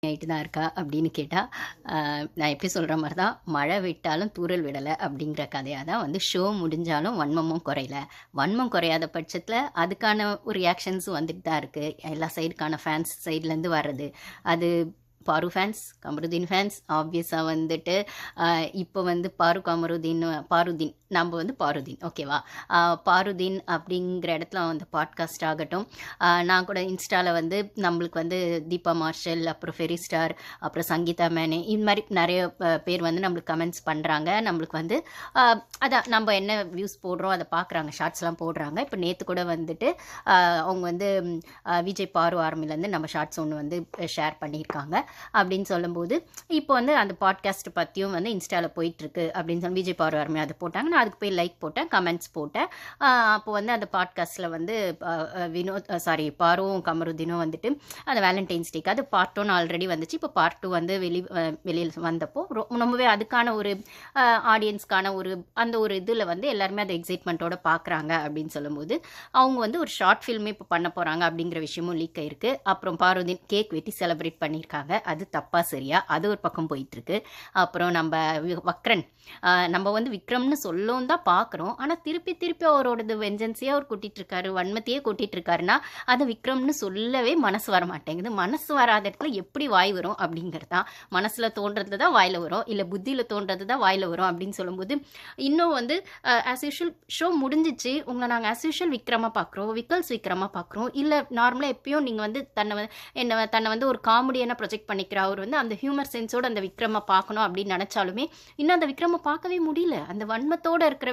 ஆயிட்டு தான் இருக்கா அப்படின்னு கேட்டால், நான் எப்படி சொல்கிற மாதிரி தான், மழை விட்டாலும் தூறல் விடலை அப்படிங்கிற கதையாக தான் வந்து ஷோ முடிஞ்சாலும் வன்மமும் குறையல. வன்மம் குறையாத பட்சத்தில் அதுக்கான ஒரு ரியாக்ஷன்ஸும் வந்துட்டு தான் இருக்குது. எல்லா சைடுக்கான ஃபேன்ஸ் சைட்லேருந்து வர்றது. அது பாரு ஃபேன்ஸ், கமருதீன் ஃபேன்ஸ் ஆப்வியஸாக வந்துட்டு இப்போ வந்து பாருதீன் நம்ம வந்து பாருதீன் ஓகேவா. பாருதீன் அப்படிங்கிற இடத்துல வந்து பாட்காஸ்ட் ஆகட்டும், நான் கூட இன்ஸ்டாவில் வந்து நம்மளுக்கு வந்து தீபா மார்ஷல், அப்புறம் ஃபெரி ஸ்டார், அப்புறம் சங்கீதா மேனே, இது மாதிரி நிறைய பேர் வந்து நம்மளுக்கு கமெண்ட்ஸ் பண்ணுறாங்க. நம்மளுக்கு வந்து அதான் நம்ம என்ன வியூஸ் போடுறோம் அதை பார்க்குறாங்க, ஷார்ட்ஸ்லாம் போடுறாங்க. இப்போ நேற்று கூட வந்துட்டு அவங்க வந்து விஜய் பாரு ஆர்மிலேருந்து நம்ம ஷார்ட்ஸ் ஒன்று வந்து ஷேர் பண்ணியிருக்காங்க. அப்படின்னு சொல்லும்போது இப்போ வந்து அந்த பாட்காஸ்ட் பற்றியும் வந்து இன்ஸ்டாவில் போயிட்டுருக்கு அப்படின்னு சொல்லி விஜய் பாரு ஆர்மி அதை போட்டாங்க. நான் அதுக்கு போய் லைக் போட்டேன், கமெண்ட்ஸ் போட்டேன். அப்போ வந்து அந்த பாட்காஸ்ட்டில் வந்து பாருவும் கமருதீனும் வந்துட்டு அந்த வேலண்டைன்ஸ் டேக்கு அது பார்ட் 1 ஆல்ரெடி வந்துச்சு. இப்போ பார்ட் 2 வந்து வெளியில் வந்தப்போ ரொம்பவே அதுக்கான ஒரு ஆடியன்ஸ்க்கான அந்த ஒரு இதில் வந்து எல்லாருமே அதை எக்ஸைட்மெண்ட்டோட பார்க்குறாங்க அப்படின்னு சொல்லும்போது அவங்க வந்து ஒரு ஷார்ட் ஃபில்மே இப்போ பண்ண போகிறாங்க அப்படிங்கிற விஷயமும் லீக் ஆயிருக்கு. அப்புறம் பாருதீன் கேக் வெட்டி செலிப்ரேட் பண்ணியிருக்காங்க. அது தப்பா சரியா அது ஒரு பக்கம் போயிட்டுருக்கு. அப்புறம் நம்ம வக்ரன், நம்ம வந்து விக்ரம்னு சொல்லவும் தான் பார்க்குறோம். ஆனால் திருப்பி திருப்பி அவரோடது வெஞ்சன்ஸையே அவர் கூட்டிகிட்டு இருக்காரு, வன்மத்தையே கூட்டிகிட்டு இருக்காருன்னா அதை விக்ரம்னு சொல்லவே மனசு வர மாட்டேங்குது. மனசு வராத இடத்துல எப்படி வாய் வரும் அப்படிங்கிறது தான். மனசில் தோன்றது தான் வாயில் வரும், இல்லை புத்தியில் தோன்றது தான் வாயில் வரும் அப்படின்னு சொல்லும்போது இன்னும் வந்து ஆஸ் யூஷுவல் ஷோ முடிஞ்சிச்சு, உங்களை நாங்கள் ஆஸ் யூஷுவல் விக்ரமாக பார்க்குறோம், விக்கல்ஸ் பார்க்குறோம். இல்லை நார்மலாக எப்பயும் நீங்கள் வந்து தன்னை வந்து ஒரு காமெடியான ப்ரொஜெக்ட் பண்ணிக்கிற அவர் வந்து அந்த ஹியூமர் சென்ஸோட அந்த விக்ரமை பார்க்கணும் அப்படின்னு நினச்சாலுமே இன்னும் அந்த விக்ரமை பார்க்கவே முடியல. அந்த வன்மத்தோடு இருக்கிற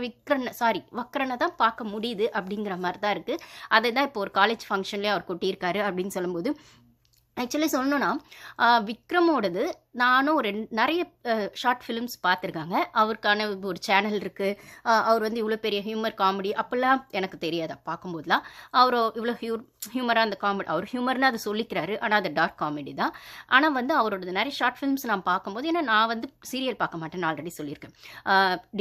வக்ரனை தான் பார்க்க முடியுது அப்படிங்கிற மாதிரி தான் இருக்குது. அதை தான் இப்போ ஒரு காலேஜ் ஃபங்க்ஷன்லேயே அவர் கொட்டியிருக்காரு அப்படின்னு சொல்லும்போது ஆக்சுவலி சொல்லணுன்னா விக்ரமோடது நானும் நிறைய ஷார்ட் ஃபிலிம்ஸ் பார்த்துருக்காங்க. அவருக்கான ஒரு சேனல் இருக்குது. அவர் வந்து இவ்வளோ பெரிய ஹியூமர் காமெடி அப்போல்லாம் எனக்கு தெரியாது. பார்க்கும்போதுலாம் அவர் இவ்வளோ ஹியூமராக அந்த காமெடி, அவர் ஹியூமர்னு அதை சொல்லிக்கிறாரு, ஆனால் அது டார்க் காமெடி தான். ஆனால் வந்து அவரோட நிறைய ஷார்ட் ஃபிலிம்ஸ் நான் பார்க்கும்போது, ஏன்னா நான் வந்து சீரியல் பார்க்க மாட்டேன்னு ஆல்ரெடி சொல்லியிருக்கேன்.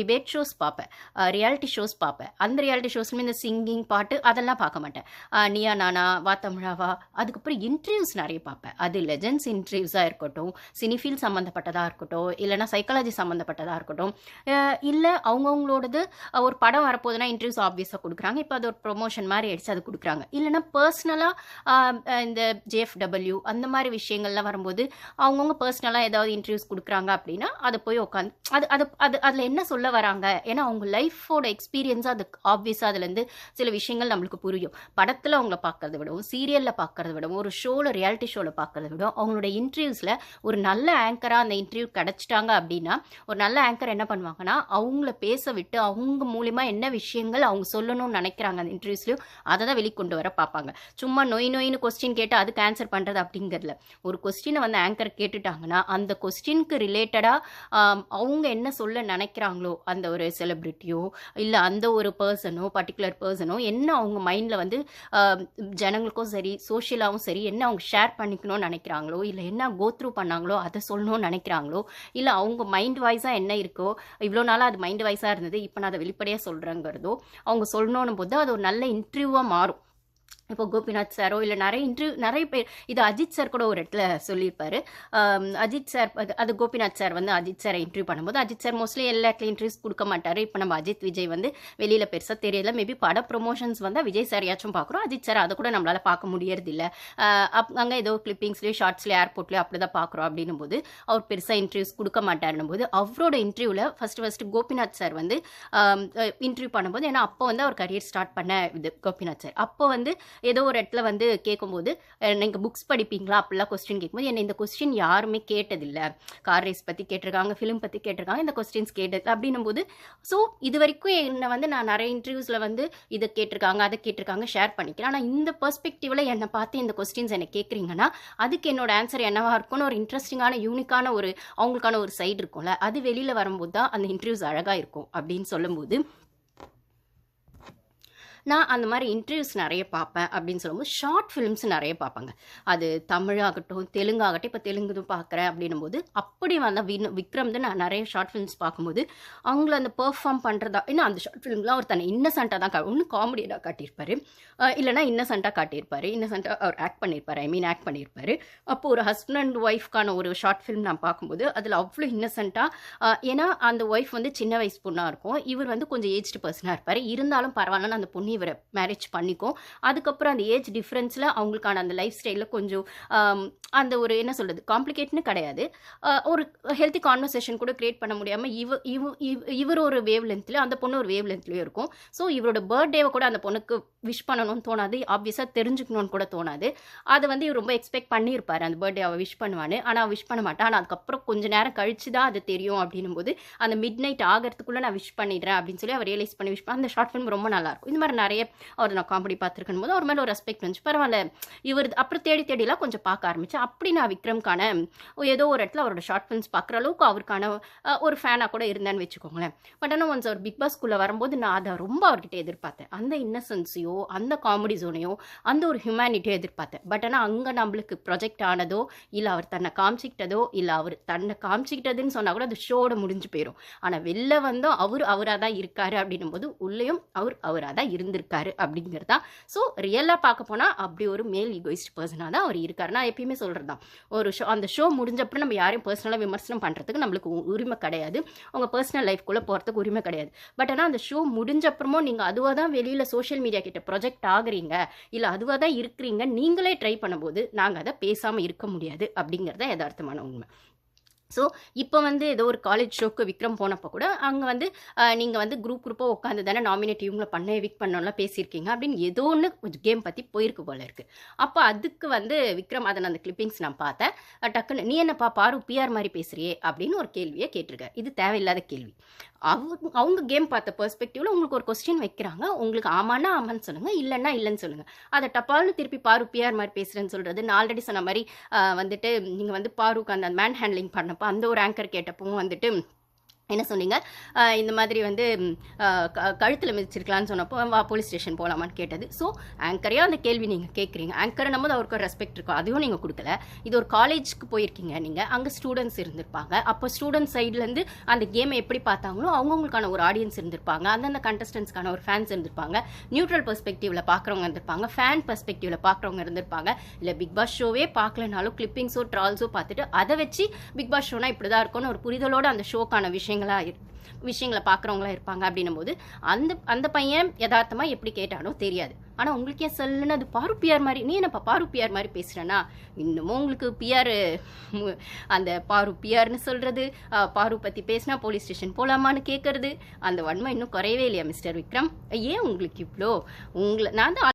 டிபேட் ஷோஸ் பார்ப்பேன், ரியாலிட்டி ஷோஸ் பார்ப்பேன். அந்த ரியாலிட்டி ஷோஸ்லுமே இந்த சிங்கிங் பாட்டு அதெல்லாம் பார்க்க மாட்டேன். நீயா நானா, வா தமிழாவா, அதுக்கப்புறம் இன்டர்வியூஸ் நிறைய பார்ப்பேன். அது லெஜண்ட்ஸ் இன்டர்வியூஸாக இருக்கட்டும், சினிஃபீல் சம்மந்தப்பட்டதாக இருக்கட்டும், இல்லைனா சைக்காலஜி சம்மந்தப்பட்டதாக இருக்கட்டும், இல்லை அவங்கவுங்களோடது ஒரு படம் வரப்போகுதுன்னா இன்டர்வியூஸ் ஆப்வியஸாக கொடுக்குறாங்க. இப்போ அது ஒரு ப்ரொமோஷன் மாதிரி அடித்து அது கொடுக்குறாங்க. இல்லைனா பர்சனலாக இந்த ஜேஎஃப்டபிள்யூ அந்த மாதிரி விஷயங்கள்லாம் வரும்போது அவங்கவுங்க பர்சனலாக ஏதாவது இன்டர்வியூஸ் கொடுக்குறாங்க அப்படின்னா அதை போய் உட்காந்து அதில் என்ன சொல்ல வராங்க, ஏன்னா அவங்க லைஃபோட எக்ஸ்பீரியன்ஸாக அது ஆப்வியஸாக அதுலேருந்து சில விஷயங்கள் நம்மளுக்கு புரியும். படத்தில் அவங்கள பார்க்கறத விடவும், சீரியலில் பார்க்கறத விடவும், ஒரு ஷோவில் ரியாலிட்டி ஷோவில் பார்க்கறத விடவும் அவங்களோட இன்டர்வியூஸில் ஒரு நல்ல ஆங்கராக அந்த இன்டர்வியூ கிடச்சிட்டாங்க அப்படின்னா ஒரு நல்ல ஆங்கர் என்ன பண்ணுவாங்கன்னா அவங்கள பேச விட்டு அவங்க மூலிமா என்ன விஷயங்கள் அவங்க சொல்லணும்னு நினைக்கிறாங்க அந்த இன்டர்வியூஸ்லையும் அதை தான் வெளிக்கொண்டு வர பார்ப்பாங்க. சும்மா நொயின்னு கொஸ்டின் கேட்டு அதுக்கு ஆன்சர் பண்ணுறது அப்படிங்கிறதுல ஒரு கொஸ்டினை வந்து ஆங்கர் கேட்டுட்டாங்கன்னா அந்த கொஸ்டினுக்கு ரிலேட்டடாக அவங்க என்ன சொல்ல நினைக்கிறாங்களோ அந்த ஒரு செலிப்ரிட்டியோ இல்லை அந்த ஒரு பர்டிகுலர் பர்சனோ என்ன அவங்க மைண்டில் வந்து ஜனங்களுக்கும் சரி சோஷியலாகவும் சரி என்ன அவங்க ஷேர் பண்ணிக்கணும்னு நினைக்கிறாங்களோ இல்லை என்ன கோத்ரூ பண்ணாங்களோ அதை சொல்லணும்னு நினைக்கிறாங்களோ இல்லை அவங்க மைண்ட் வாய்ஸாக என்ன இருக்கோ, இவ்வளோ நாளாக அது மைண்ட் வாய்ஸாக இருந்தது, இப்போ நான் அதை வெளிப்படையாக சொல்கிறேங்கிறதோ அவங்க சொல்லணும் போது அது ஒரு நல்ல இன்டர்வியூவாக மாறும். இப்போ கோபிநாத் சாரோ இல்லை நிறைய பேர், இது அஜித் சார் கூட ஒரு இடத்துல சொல்லியிருப்பாரு. அஜித் சார் அது கோபிநாத் சார் வந்து அஜித் சாரை இன்டர்வியூ பண்ணும்போது அஜித் சார் மோஸ்ட்லி எல்லா இடத்துலையும் இன்டர்வியூஸ் கொடுக்க மாட்டார். இப்போ நம்ம அஜித் விஜய் வந்து வெளியில் பெருசாக தெரியல, மேபி பட ப்ரொமோஷன்ஸ் வந்தால் விஜய் சார் யாச்சும் பார்க்குறோம், அஜித் சார் அதை கூட நம்மளால் பார்க்க முடியறதில்ல. அங்கே ஏதோ கிளிப்பிங்ஸ்லேயோ ஷார்ட்ஸ்லேயோ ஏர்போர்ட்லேயோ அப்படி தான் பார்க்குறோம். அப்படின்னும் போது அவர் பெருசாக இன்டர்வியூஸ் கொடுக்க மாட்டாருன்னும் போது அவரோட இன்டர்வியூவில் ஃபஸ்ட்டு கோபிநாத் சார் வந்து இன்டர்வியூ பண்ணும்போது, ஏன்னா அப்போ வந்து அவர் கரியர் ஸ்டார்ட் பண்ண இது கோபிநாத் சார், அப்போ வந்து ஏதோ ஒரு இடத்துல வந்து கேட்கும்போது நீங்கள் புக்ஸ் படிப்பீங்களா அப்படிலாம் கொஸ்டின் கேட்கும்போது என்ன இந்த கொஸ்டின் யாருமே கேட்டதில்லை, கார் ரேஸ் பற்றி கேட்டிருக்காங்க, ஃபிலிம் பற்றி கேட்டிருக்காங்க, இந்த கொஸ்டின்ஸ் கேட்டது அப்படின்னும் போது ஸோ இது வரைக்கும் என்னை வந்து நான் நிறைய இன்டர்வியூஸில் வந்து இதை கேட்டிருக்காங்க அதை கேட்டிருக்காங்க ஷேர் பண்ணிக்கிறேன். ஆனால் இந்த பெர்ஸ்பெக்டிவில் என்னை பார்த்து இந்த கொஸ்டின்ஸ் என்னை கேட்குறீங்கன்னா அதுக்கு என்னோட ஆன்சர் என்னவா இருக்கும்னு ஒரு இன்ட்ரெஸ்டிங்கான யூனிக்கான ஒரு அவங்களுக்கான ஒரு சைடு இருக்கும்ல, அது வெளியில் வரும்போது தான் அந்த இன்டர்வியூஸ் அழகாக இருக்கும் அப்படின்னு சொல்லும்போது நான் அந்த மாதிரி இன்டர்வியூஸ் நிறைய பார்ப்பேன் அப்படின்னு சொல்லும்போது ஷார்ட் ஃபிலிம்ஸ் நிறைய பார்ப்பேங்க. அது தமிழாகட்டும், தெலுங்காகட்டும். இப்போ தெலுங்குதும் பார்க்குறேன் அப்படின்னும் போது அப்படி வந்த விக்ரம் நான் நிறைய ஷார்ட் ஃபிலிம்ஸ் பார்க்கும்போது அவங்கள அந்த பெர்ஃபார்ம் பண்ணுறதா ஏன்னா அந்த ஷார்ட் ஃபிலிம்லாம் அவர் தன்னை இன்னசென்ட்டாக தான் ஒன்று காமெடியாக காட்டியிருப்பாரு, இல்லைனா இன்னசென்ட்டாக காட்டியிருப்பாரு, இன்னசென்ட்டாக அவர் ஆக்ட் பண்ணியிருப்பாரு, ஆக்ட் பண்ணியிருப்பாரு. அப்போ ஒரு ஹஸ்பண்ட் அண்ட் ஒய்ஃப்கான ஒரு ஷார்ட் ஃபிலிம் நான் பார்க்கும்போது அதில் அவ்வளோ இன்னசென்ட்டாக, ஏன்னா அந்த ஒய்ஃப் வந்து சின்ன வயசு பொண்ணாக இருக்கும், இவர் வந்து கொஞ்சம் ஏஜ்டு பர்சனாக இருப்பார். இருந்தாலும் பரவாயில்லன்னு அந்த பொண்ணு இவரை மேரேஜ் பண்ணிக்கும். அதுக்கப்புறம் அந்த ஏஜ் டிஃப்ரென்ஸில் அவங்களுக்கான அந்த லைஃப் ஸ்டைலில் கொஞ்சம் அந்த ஒரு என்ன சொல்கிறது காம்ப்ளிகேட்னு கிடையாது, ஒரு ஹெல்த்தி கான்வர்சேஷன் கூட க்ரியேட் பண்ண முடியாமல் இவர் ஒரு வேவ் லென்த்லேயும் அந்த பொண்ணு ஒரு வேவ் லென்த்லேயும் இருக்கும். ஸோ இவரோட பர்த்டேவை கூட அந்த பொண்ணுக்கு விஷ் பண்ணணும்னு தோணாது, ஆப்வியஸாக தெரிஞ்சுக்கணும்னு கூட தோணாது. அதை வந்து இவர் ரொம்ப எக்ஸ்பெக்ட் பண்ணியிருப்பார், அந்த பர்த்டே அவள் விஷ் பண்ணுவான்னு. ஆனால் விஷ் பண்ண மாட்டான். ஆனால் அதுக்கப்புறம் கொஞ்சம் நேரம் கழிச்சு தான் அது தெரியும். அப்படின்னும் போது அந்த மிட் நைட் ஆகிறதுக்குள்ளே நான் விஷ் பண்ணிடுறேன் அப்படின்னு சொல்லி அவர் ரியலைஸ் பண்ணி விஷ் பண்ண அந்த ஷார்ட் ஃபிலிம் ரொம்ப நல்லாயிருக்கும். இந்த மாதிரி நிறைய அவர் நான் காமெடி பார்த்துருக்கும் போது அவர் மேலே ஒரு ரெஸ்பெக்ட் வந்துச்சு. பரவாயில்ல இவர் அப்புறம் தேடிலாம் கொஞ்சம் பார்க்க ஆரம்பித்தேன். அப்படி நான் விக்ரம்கான ஏதோ ஒரு இடத்துல அவரோட ஷார்ட் ஃபிலிம்ஸ் பார்க்குற அளவுக்கு அவருக்கான ஒரு ஃபேனாக கூட இருந்தேன்னு வச்சுக்கோங்களேன். பட் ஆனால் ஒன்ஸ் அவர் பிக் பாஸ்குள்ளே வரும்போது நான் அதை ரொம்ப அவர்கிட்ட எதிர்பார்த்தேன். அந்த இன்னசென்ஸையோ அந்த காமெடி ஜோனையோ அந்த ஒரு ஹியூமனிட்டியோ எதிர்பார்த்தேன். பட் ஆனால் அங்கே நம்மளுக்கு ப்ரொஜெக்ட் ஆனதோ இல்லை அவர் தன்னை காமிச்சிக்கிட்டதோ இல்லை அவர் தன்னை காமிச்சிக்கிட்டதுன்னு சொன்னால் கூட அது ஷோட முடிஞ்சு போயிடும். ஆனால் வெளில வந்தோம் அவராக தான் இருக்காரு அப்படின்னும் போது உள்ளேயும் அவராக தான் இருந்திருக்காரு அப்படிங்கிறது தான். ஸோ ரியலாக பார்க்க போனால் அப்படி ஒரு மேல் ஈகோயிஸ்ட் பர்சனாக தான் அவர் இருக்காரு. நான் எப்பயுமே சொல்கிறது தான், ஒரு ஷோ அந்த ஷோ முடிஞ்சப்பறம் நம்ம யாரையும் பர்சனலாக விமர்சனம் பண்ணுறதுக்கு நம்மளுக்கு உரிமை கிடையாது, உங்கள் பர்சனல் லைஃப்குள்ளே போகிறதுக்கு உரிமை கிடையாது. பட் ஆனால் அந்த ஷோ முடிஞ்சப்பறமும் நீங்கள் அதுவாக தான் வெளியில் சோஷியல் மீடியா கிட்ட ப்ரொஜெக்ட் ஆகுறீங்க இல்லை அதுவாக தான் இருக்கிறீங்க நீங்களே ட்ரை பண்ணும்போது நாங்கள் அதை பேசாமல் இருக்க முடியாது அப்படிங்கிறத யதார்த்தமான உண்மை. ஸோ இப்போ வந்து ஏதோ ஒரு காலேஜ் ஷோக்கு விக்ரம் போனப்போ கூட அங்கே வந்து நீங்கள் வந்து குரூப்பாக உட்காந்து தானே நாமினேட் இவங்களை பண்ண விக் பண்ணோம்லாம் பேசியிருக்கீங்க அப்படின்னு ஏதோ ஒன்று கேம் பற்றி போயிருக்கு போல இருக்குது. அப்போ அதுக்கு வந்து விக்ரம் அதை அந்த கிளிப்பிங்ஸ் நான் பார்த்தேன். டக்குன்னு நீ என்னப்பா பாரு பிஆர் மாதிரி பேசுறியே அப்படின்னு ஒரு கேள்வியை கேட்டிருக்காரு. இது தேவையில்லாத கேள்வி. அவங்க கேம் பார்த்த பெர்ஸ்பெக்டிவ்ல உங்களுக்கு ஒரு கொஸ்டின் வைக்கிறாங்க, உங்களுக்கு ஆமான்னா ஆமான்னு சொல்லுங்கள், இல்லைன்னா இல்லைன்னு சொல்லுங்கள். அதை டப்பால்னு திருப்பி பாரு பிஆர் மாதிரி பேசுகிறேன்னு சொல்கிறது. நான் ஆல்ரெடி சொன்ன மாதிரி வந்துட்டு நீங்கள் வந்து பாருக்கு அந்த மேன் ஹேண்ட்லிங் பண்ணப்போ அந்த ஒரு ஆங்கர் கேட்டப்பவும் வந்துட்டு என்ன சொன்னீங்க, இந்த மாதிரி வந்து கழுத்தில் மிதிச்சிருக்கலான்னு சொன்னப்போ வா போலீஸ் ஸ்டேஷன் போகலாமான்னு கேட்டது. ஸோ ஆங்கரையாக அந்த கேள்வி நீங்கள் கேட்குறீங்க. ஆங்கரை நம்ம அவருக்கு ஒரு ரெஸ்பெக்ட் இருக்கும், அதுவும் நீங்கள் கொடுக்கல. இது ஒரு காலேஜுக்கு போயிருக்கீங்க நீங்கள், அங்கே ஸ்டூடெண்ட்ஸ் இருந்திருப்பாங்க. அப்போ ஸ்டூடெண்ட் சைட்லேருந்து அந்த கேமை எப்படி பார்த்தாங்களோ அவங்கவுங்களுக்கான ஒரு ஆடியன்ஸ் இருந்திருப்பாங்க, அந்தந்த கண்டஸ்டன்ஸ்க்கான ஒரு ஃபேன்ஸ் இருந்திருப்பாங்க, நியூட்ரல் பெர்ஸ்பெக்டிவில் பார்க்குறவங்க இருந்திருப்பாங்க, ஃபேன் பெர்ஸ்பெக்டிவில் பார்க்குறவங்க இருந்திருப்பாங்க. இல்லை பிக் பாஸ் ஷோவே பார்க்கலனாலும் கிளிப்பிங்ஸோ ட்ரால்ஸோ பார்த்துட்டு அதை வச்சு பிக் பாஸ் ஷோனா இப்படி தான் இருக்கும்னு ஒரு புரிதலோடு அந்த ஷோக்கான விஷயங்களை பார்க்குறவங்களா இருப்பாங்க. அப்படின்னும் போது அந்த பையன் யதார்த்தமாக எப்படி கேட்டானோ தெரியாது. ஆனால் உங்களுக்கு ஏன் சொல்லுன்னு அது பாரு பிஆர் மாதிரி, நீ என்னப்பா பாரு பிஆர் மாதிரி பேசுகிறேன்னா இன்னமும் உங்களுக்கு பிஆர் அந்த பாரு பிஆர்னு சொல்கிறது, பாரு பற்றி பேசினா போலீஸ் ஸ்டேஷன் போகலாமான்னு கேட்குறது, அந்த வன்மை இன்னும் குறையவே இல்லையா மிஸ்டர் விக்ரம்? ஏன் உங்களுக்கு இவ்வளோ நான் தான்